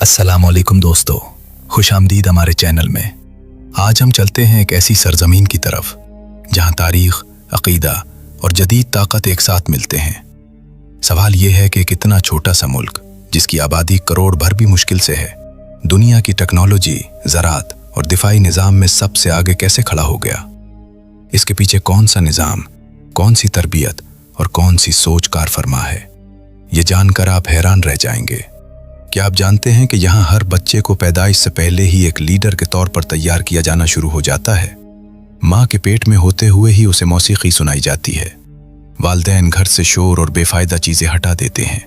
अस्सलामुअलैकुम दोस्तों, खुश आमदीद हमारे चैनल में। आज हम चलते हैं एक ऐसी सरजमीन की तरफ जहां तारीख, अकीदा और जदीद ताकत एक साथ मिलते हैं। सवाल ये है कि कितना छोटा सा मुल्क जिसकी आबादी करोड़ भर भी मुश्किल से है, दुनिया की टेक्नोलॉजी, ज़राअत और दिफाई निज़ाम में सबसे आगे कैसे खड़ा हो गया। इसके पीछे कौन सा निज़ाम, कौन सी तरबियत और कौन सी सोच कार फरमा है, ये जानकर आप हैरान रह जाएंगे। क्या आप जानते हैं कि यहाँ हर बच्चे को पैदाइश से पहले ही एक लीडर के तौर पर तैयार किया जाना शुरू हो जाता है। माँ के पेट में होते हुए ही उसे मौसीकी सुनाई जाती है। वालिदैन घर से शोर और बेफायदा चीज़ें हटा देते हैं।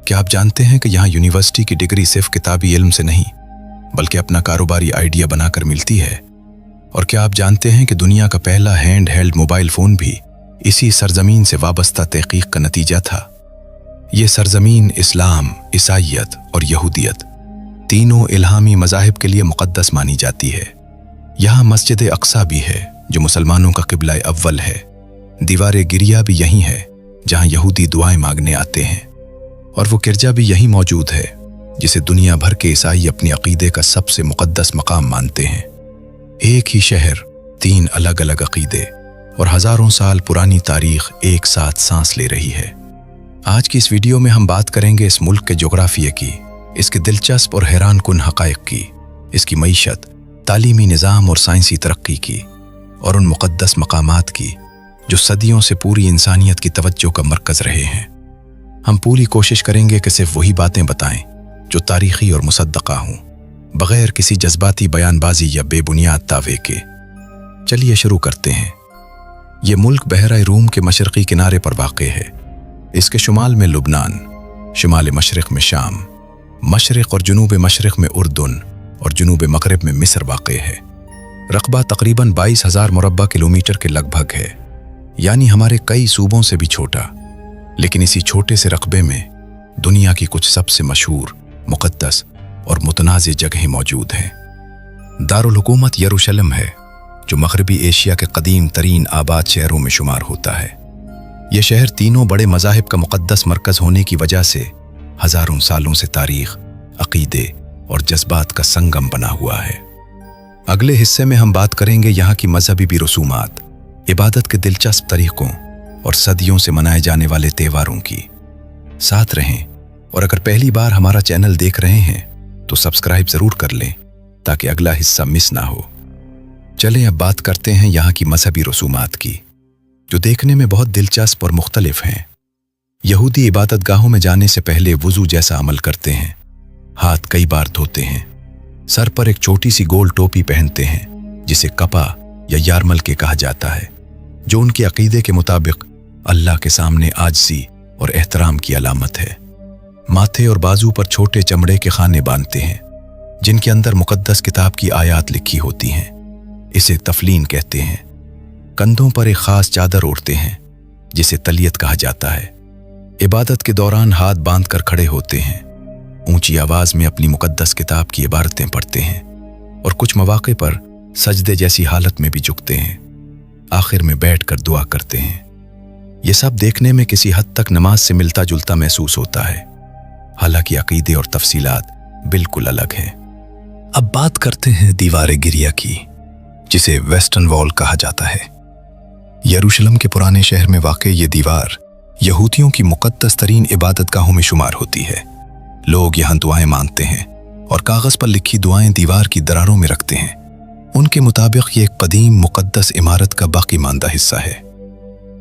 क्या आप जानते हैं कि यहाँ यूनिवर्सिटी की डिग्री सिर्फ किताबी इल्म से नहीं बल्कि अपना कारोबारी आइडिया बनाकर मिलती है। और क्या आप जानते हैं कि दुनिया का पहला हैंड हेल्ड मोबाइल फ़ोन भी इसी सरजमीन से वाबस्ता तहकीक का नतीजा था। ये सरजमीन इस्लाम, ईसाईयत और यहूदियत तीनों इल्हामी मज़ाहिब के लिए मुक़द्दस मानी जाती है। यहाँ मस्जिद अक्सा भी है जो मुसलमानों का क़िबला अव्वल है। दीवार गिरिया भी यहीं है जहाँ यहूदी दुआएं मांगने आते हैं। और वो गिरजा भी यहीं मौजूद है जिसे दुनिया भर के ईसाई अपने अक़ीदे का सबसे मुक़द्दस मकाम मानते हैं। एक ही शहर, तीन अलग अलग अक़ीदे और हज़ारों साल पुरानी तारीख़ एक साथ सांस ले रही है। आज की इस वीडियो में हम बात करेंगे इस मुल्क के जोग्राफिया की, इसके दिलचस्प और हैरान कुन हक़ाइक़ की, इसकी मईशत, तालीमी निज़ाम और साइंसी तरक्की की, और उन मुक़द्दस मकामात की जो सदियों से पूरी इंसानियत की तवज्जो का मरकज़ रहे हैं। हम पूरी कोशिश करेंगे कि सिर्फ वही बातें बताएं जो तारीख़ी और मुसद्दक़ा हों, बग़ैर किसी जज्बाती बयानबाजी या बेबुनियाद दावे के। चलिए शुरू करते हैं। ये मुल्क बहरा रूम के मशरक़ी किनारे पर वाक़े है। इसके शुमाल में लुबनान, शुमाल मशरिक़ में शाम, मशरिक़ और जुनूब मशरिक़ में उर्दन और जुनूब मग़रिब में मिस्र वाक़े है। रकबा तकरीबन 22,000 मुरब्बा किलोमीटर के लगभग है, यानी हमारे कई सूबों से भी छोटा। लेकिन इसी छोटे से रकबे में दुनिया की कुछ सबसे मशहूर, मुक़द्दस और मुतनाज़ जगहें मौजूद हैं। दारुल हुकूमत यरूशलेम है जो मग़रिबी एशिया के क़दीम तरीन आबाद शहरों में शुमार होता है। यह शहर तीनों बड़े मज़ाहिब का मुक़द्दस मरकज़ होने की वजह से हज़ारों सालों से तारीख़, अक़ीदे और जज्बात का संगम बना हुआ है। अगले हिस्से में हम बात करेंगे यहाँ की मजहबी भी रसूमात, इबादत के दिलचस्प तरीक़ों और सदियों से मनाए जाने वाले त्योहारों की। साथ रहें, और अगर पहली बार हमारा चैनल देख रहे हैं तो सब्सक्राइब ज़रूर कर लें ताकि अगला हिस्सा मिस ना हो। चलें अब बात करते हैं यहाँ की मजहबी रसूमात की, जो देखने में बहुत दिलचस्प और मुख्तलिफ हैं। यहूदी इबादत गाहों में जाने से पहले वुज़ू जैसा अमल करते हैं, हाथ कई बार धोते हैं, सर पर एक छोटी सी गोल टोपी पहनते हैं जिसे कपा या यारमल के कहा जाता है, जो उनके अक़ीदे के मुताबिक अल्लाह के सामने आजिज़ी और एहतराम की अलामत है। माथे और बाजू पर छोटे चमड़े के खाने बांधते हैं जिनके अंदर मुक़द्दस किताब की आयात लिखी होती हैं, इसे तफलीन कहते हैं। कंधों पर एक ख़ास चादर ओढ़ते हैं जिसे तलियत कहा जाता है। इबादत के दौरान हाथ बांधकर खड़े होते हैं, ऊंची आवाज़ में अपनी मुक़द्दस किताब की इबारतें पढ़ते हैं और कुछ मौक़े पर सजदे जैसी हालत में भी झुकते हैं। आखिर में बैठकर दुआ करते हैं। ये सब देखने में किसी हद तक नमाज से मिलता जुलता महसूस होता है, हालांकि अक़ीदे और तफसीलात बिल्कुल अलग हैं। अब बात करते हैं दीवार गिरिया की, जिसे वेस्टर्न वॉल कहा जाता है। यरूशलेम के पुराने शहर में वाक़े ये दीवार यहूदियों की मुक़द्दस तरीन इबादत गाहों में शुमार होती है। लोग यहाँ दुआएं मांगते हैं और कागज़ पर लिखी दुआएं दीवार की दरारों में रखते हैं। उनके मुताबिक ये एक क़दीम मुक़द्दस इमारत का बाकी मानदा हिस्सा है।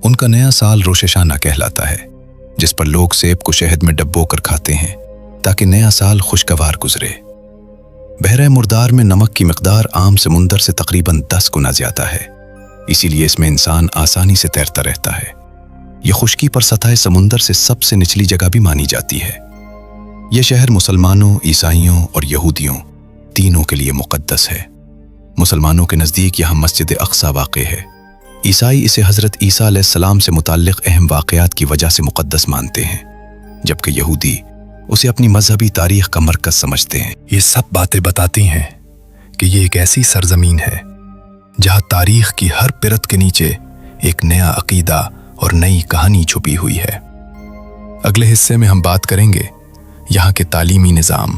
उनका नया साल रोशेशाना कहलाता है, जिस पर लोग सेब को शहद में डब्बो कर खाते हैं ताकि नया साल खुशगवार गुजरे। बहरे मुर्दार में नमक की मिक़दार आम समुंदर से तकरीबन 10 गुना ज़्यादा है, इसीलिए इसमें इंसान आसानी से तैरता रहता है। यह खुश्की पर सतह समुंदर से सबसे निचली जगह भी मानी जाती है। यह शहर मुसलमानों, ईसाइयों और यहूदियों तीनों के लिए मुक़द्दस है। मुसलमानों के नज़दीक यहाँ मस्जिद अक्सा वाक़े है। ईसाई इसे हज़रत ईसा अलैहिस्सलाम से मुताल्लिक़ अहम वाक़यात की वजह से मुक़द्दस मानते हैं, जबकि यहूदी उसे अपनी मजहबी तारीख़ का मरकज़ समझते हैं। ये सब बातें बताती हैं कि ये एक ऐसी सरजमीन है जहाँ तारीख़ की हर पिरत के नीचे एक नया अक़ीदा और नई कहानी छुपी हुई है। अगले हिस्से में हम बात करेंगे यहाँ के तालीमी निज़ाम,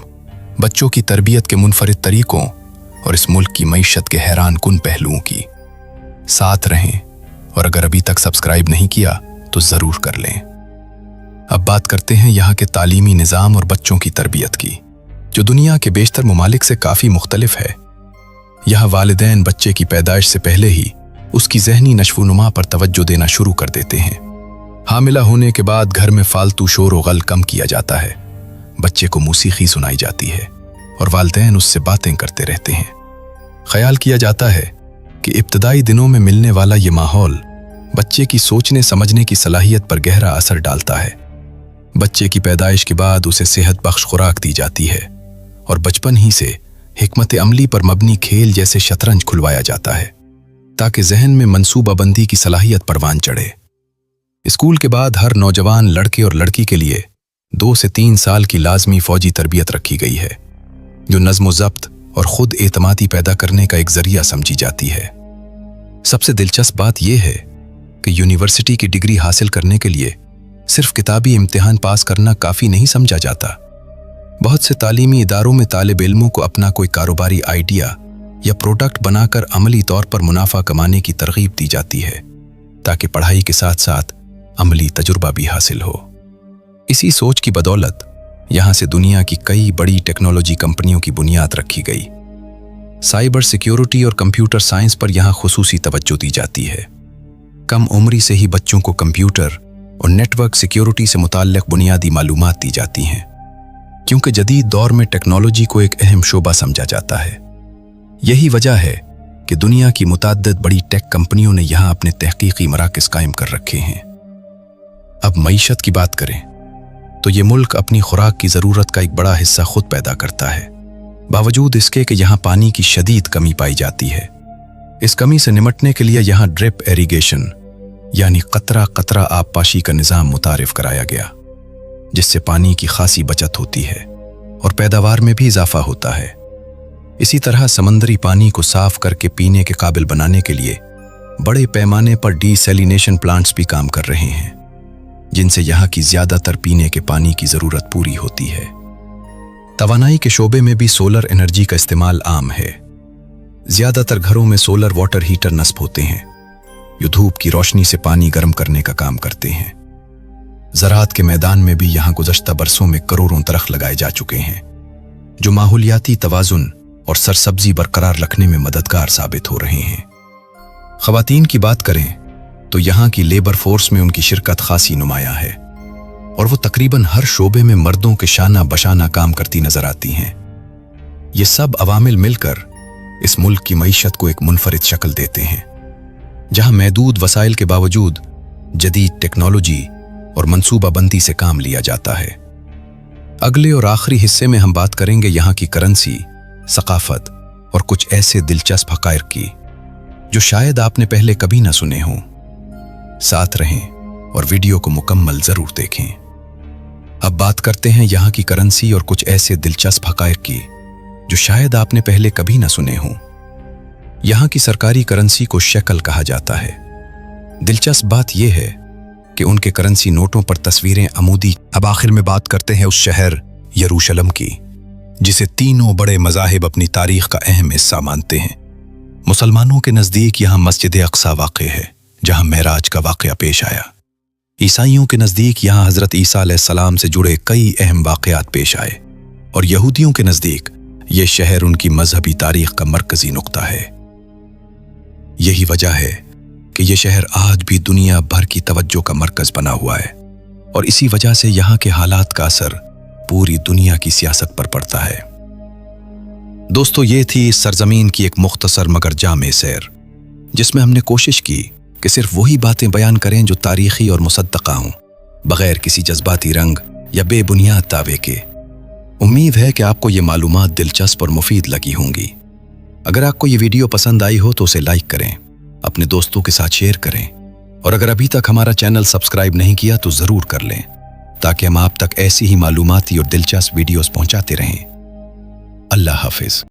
बच्चों की तरबियत के मुनफरिद तरीकों और इस मुल्क की मईशत के हैरान कुन पहलुओं की। साथ रहें, और अगर अभी तक सब्सक्राइब नहीं किया तो ज़रूर कर लें। अब बात करते हैं यहाँ के तालीमी निज़ाम और बच्चों की तरबियत की, जो दुनिया के बेशतर ममालिक से काफ़ी मुख्तलिफ है। यहाँ वालिदैन बच्चे की पैदाइश से पहले ही उसकी ज़हनी नशो-नुमा पर तवज्जो देना शुरू कर देते हैं। हामिला होने के बाद घर में फालतू शोर व गल कम किया जाता है। बच्चे को मौसीकी सुनाई जाती है और वालिदैन उससे बातें करते रहते हैं। ख्याल किया जाता है कि इब्तदाई दिनों में मिलने वाला ये माहौल बच्चे की सोचने समझने की सलाहियत पर गहरा असर डालता है। बच्चे की पैदाइश के बाद उसे सेहत बख्श खुराक दी जाती है और बचपन ही से हिकमत अमली पर मबनी खेल जैसे शतरंज खुलवाया जाता है, ताकि जहन में मंसूबाबंदी की सलाहियत परवान चढ़े। स्कूल के बाद हर नौजवान लड़के और लड़की के लिए 2 से 3 साल की लाजमी फौजी तरबियत रखी गई है, जो नज़्म ज़ब्त और खुद एतमादी पैदा करने का एक जरिया समझी जाती है। सबसे दिलचस्प बात यह है कि यूनिवर्सिटी की डिग्री हासिल करने के लिए सिर्फ किताबी इम्तिहान पास करना काफ़ी नहीं समझा जाता। बहुत से तालीमी इदारों में तालिब इल्मों को अपना कोई कारोबारी आइडिया या प्रोडक्ट बनाकर अमली तौर पर मुनाफा कमाने की तरगीब दी जाती है, ताकि पढ़ाई के साथ साथ अमली तजुर्बा भी हासिल हो। इसी सोच की बदौलत यहाँ से दुनिया की कई बड़ी टेक्नोलॉजी कंपनियों की बुनियाद रखी गई। साइबर सिक्योरिटी और कंप्यूटर साइंस पर यहाँ खुसूसी तवज्जो दी जाती है। कम उम्री से ही बच्चों को कंप्यूटर और नेटवर्क सिक्योरिटी से मुताल्लिक बुनियादी मालूमात दी जाती हैं, क्योंकि जदीद दौर में टेक्नोलॉजी को एक अहम शोबा समझा जाता है। यही वजह है कि दुनिया की मुताद्दिद बड़ी टेक कंपनियों ने यहाँ अपने तहकीकी मराकज़ कायम कर रखे हैं। अब मईशत की बात करें तो ये मुल्क अपनी खुराक की ज़रूरत का एक बड़ा हिस्सा खुद पैदा करता है, बावजूद इसके कि यहाँ पानी की शदीद कमी पाई जाती है। इस कमी से निमटने के लिए यहाँ ड्रिप इरिगेशन यानी कतरा कतरा आबपाशी का निज़ाम मुतारिफ कराया गया, जिससे पानी की खासी बचत होती है और पैदावार में भी इजाफा होता है। इसी तरह समंदरी पानी को साफ करके पीने के काबिल बनाने के लिए बड़े पैमाने पर डीसैलिनेशन प्लांट्स भी काम कर रहे हैं, जिनसे यहाँ की ज़्यादातर पीने के पानी की ज़रूरत पूरी होती है। तवानाई के शोबे में भी सोलर एनर्जी का इस्तेमाल आम है। ज़्यादातर घरों में सोलर वाटर हीटर नस्ब होते हैं, जो धूप की रोशनी से पानी गर्म करने का काम करते हैं। ज़राअत के मैदान में भी यहाँ गुज़श्ता बरसों में करोड़ों दरख्त लगाए जा चुके हैं, जो माहौलियाती तवाज़ुन और सरसब्जी बरकरार रखने में मददगार साबित हो रहे हैं। ख़वातीन की बात करें तो यहाँ की लेबर फोर्स में उनकी शिरकत खासी नुमायां है और वो तकरीबन हर शोबे में मर्दों के शाना बशाना काम करती नजर आती हैं। ये सब अवामिल मिलकर इस मुल्क की मईशत को एक मुनफरिद शक्ल देते हैं, जहाँ महदूद वसाइल के बावजूद जदीद टेक्नोलॉजी और मंसूबाबंदी से काम लिया जाता है। अगले और आखिरी हिस्से में हम बात करेंगे यहाँ की करेंसी, सकाफत और कुछ ऐसे दिलचस्प हक़ाइक़ की जो शायद आपने पहले कभी ना सुने हों। साथ रहें और वीडियो को मुकम्मल ज़रूर देखें। अब बात करते हैं यहाँ की करेंसी और कुछ ऐसे दिलचस्प हक़ाइक़ की जो शायद आपने पहले कभी ना सुने हों। यहाँ की सरकारी करेंसी को शक्ल कहा जाता है। दिलचस्प बात यह है कि उनके करेंसी नोटों पर तस्वीरें अमूदी। अब आखिर में बात करते हैं उस शहर यरूशलम की, जिसे तीनों बड़े मज़ाहिब अपनी तारीख का अहम हिस्सा मानते हैं। मुसलमानों के नज़दीक यहाँ मस्जिद अक्सा वाक़ है, जहाँ मेराज का वाक़या पेश आया। ईसाइयों के नज़दीक यहाँ हज़रत ईसा अलैहिस्सलाम से जुड़े कई अहम वाक़यात पेश आए, और यहूदियों के नज़दीक ये शहर उनकी मजहबी तारीख का मरकज़ी नुक्ता है। यही वजह है कि ये शहर आज भी दुनिया भर की तवज्जो का मरकज़ बना हुआ है, और इसी वजह से यहाँ के हालात का असर पूरी दुनिया की सियासत पर पड़ता है। दोस्तों, ये थी इस सरजमीन की एक मुख्तसर मगर जामे सैर, जिसमें हमने कोशिश की कि सिर्फ वही बातें बयान करें जो तारीखी और मुसद्दक़ा हों, बग़ैर किसी जज्बाती रंग या बेबुनियाद दावे के। उम्मीद है कि आपको ये मालूमात दिलचस्प और मुफीद लगी होंगी। अगर आपको ये वीडियो पसंद आई हो तो उसे लाइक करें, अपने दोस्तों के साथ शेयर करें, और अगर अभी तक हमारा चैनल सब्सक्राइब नहीं किया तो ज़रूर कर लें, ताकि हम आप तक ऐसी ही मालूमाती और दिलचस्प वीडियोस पहुंचाते रहें। अल्लाह हाफिज़।